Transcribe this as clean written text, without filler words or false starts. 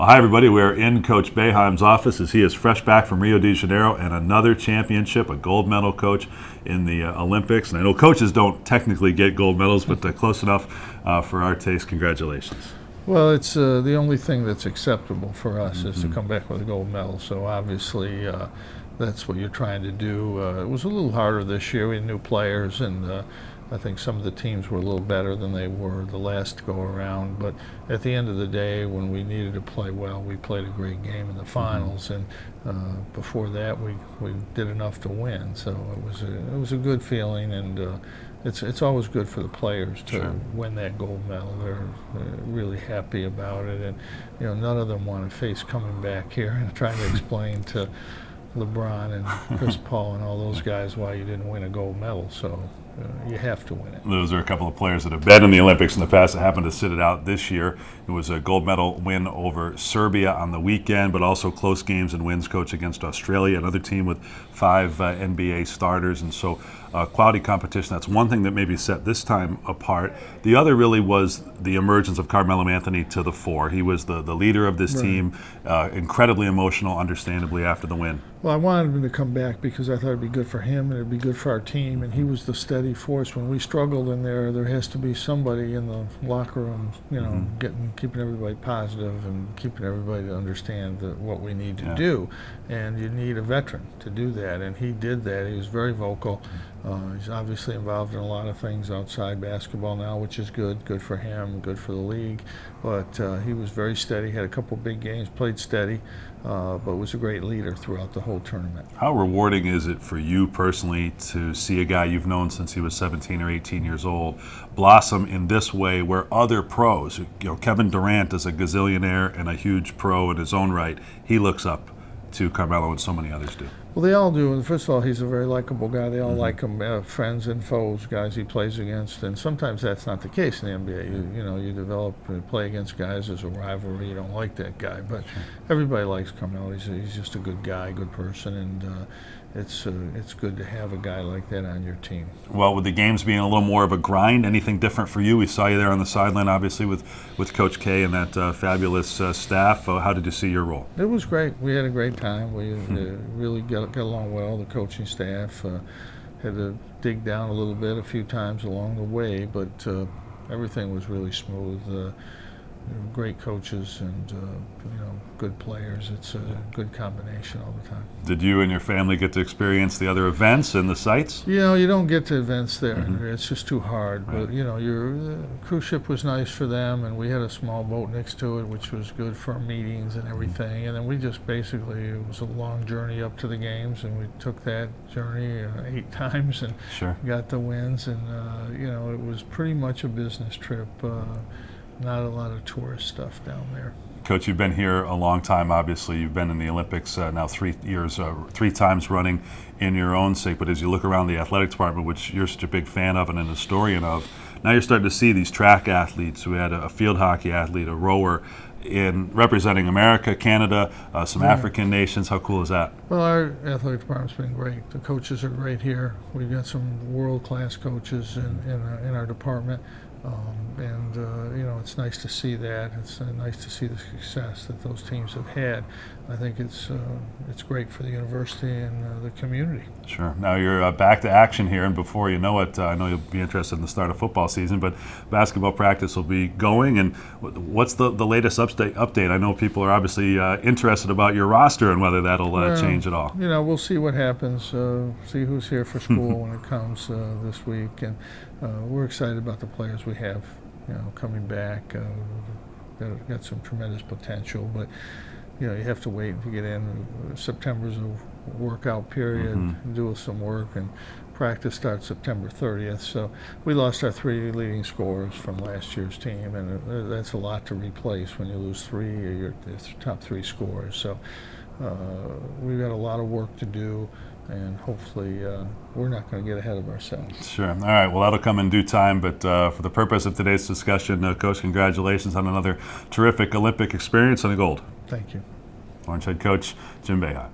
Well, hi, everybody. We're in Coach Boeheim's office as he is fresh back from Rio de Janeiro and another championship, a gold medal, Coach, in the Olympics. And I know coaches don't technically get gold medals, but close enough for our taste. Congratulations. Well, it's the only thing that's acceptable for us is to come back with a gold medal. So obviously that's what you're trying to do. It was a little harder this year. We had new players, and I think some of the teams were a little better than they were the last go around. But at the end of the day, when we needed to play well, we played a great game in the finals, and before that, we did enough to win. So it was a good feeling, and it's always good for the players to win that gold medal. They're really happy about it, and none of them want to face coming back here and trying to explain to LeBron and Chris Paul and all those guys why you didn't win a gold medal. So you have to win it. Those are a couple of players that have been in the Olympics in the past that happened to sit it out this year. It was a gold medal win over Serbia on the weekend, but also close games and wins, Coach, against Australia, another team with 5 NBA starters. And so quality competition, that's one thing that maybe set this time apart. The other really was the emergence of Carmelo Anthony to the fore. He was the leader of this team, incredibly emotional, understandably, after the win. Well, I wanted him to come back because I thought it'd be good for him and it'd be good for our team, and he was the steady force. When we struggled in there has to be somebody in the locker room, keeping everybody positive and keeping everybody to understand what we need to do. And you need a veteran to do that, and he did that. He was very vocal. He's obviously involved in a lot of things outside basketball now, which is good for him, good for the league. But he was very steady, had a couple big games, played steady, but was a great leader throughout the whole tournament. How rewarding is it for you personally to see a guy you've known since he was 17 or 18 years old blossom in this way, where other pros, Kevin Durant is a gazillionaire and a huge pro in his own right, he looks up to Carmelo and so many others do? Well, they all do. And first of all, he's a very likable guy. They all like him, friends and foes, guys he plays against. And sometimes that's not the case in the NBA. You develop and play against guys as a rivalry. You don't like that guy, but everybody likes Carmelo. He's just a good guy, good person, and it's good to have a guy like that on your team. Well, with the games being a little more of a grind, anything different for you? We saw you there on the sideline, obviously, with Coach K and that fabulous staff. How did you see your role? It was great. We had a great time. We really got along well. The coaching staff had to dig down a little bit a few times along the way, but everything was really smooth. Great coaches and good players. It's a good combination all the time. Did you and your family get to experience the other events and the sites? You don't get to events there. It's just too hard. Right. But your cruise ship was nice for them, and we had a small boat next to it, which was good for our meetings and everything. And then we just basically, it was a long journey up to the games, and we took that journey 8 times and got the wins. And it was pretty much a business trip. Not a lot of tourist stuff down there. Coach, you've been here a long time, obviously. You've been in the Olympics now 3 years, 3 times running in your own sake. But as you look around the athletic department, which you're such a big fan of and an historian of, now you're starting to see these track athletes. We had a field hockey athlete, a rower, in representing America, Canada, some African nations. How cool is that? Well, our athletic department's been great. The coaches are great here. We've got some world-class coaches in our department. It's nice to see that. It's nice to see the success that those teams have had. I think it's great for the university and the community. Sure. Now you're back to action here, and before you know it, I know you'll be interested in the start of football season, but basketball practice will be going. And what's the latest update? I know people are obviously interested about your roster and whether that'll change at all. We'll see what happens, see who's here for school when it comes this week, and we're excited about the players we have coming back. Got some tremendous potential, but you have to wait to get in. September's a workout period, do some work, and practice starts September 30th. So we lost our 3 leading scorers from last year's team, and that's a lot to replace when you lose 3 of your top 3 scorers. So we've got a lot of work to do, and hopefully we're not going to get ahead of ourselves. Sure. All right. Well, that'll come in due time. But for the purpose of today's discussion, Coach, congratulations on another terrific Olympic experience and the gold. Thank you. Orange head coach Jim Boeheim.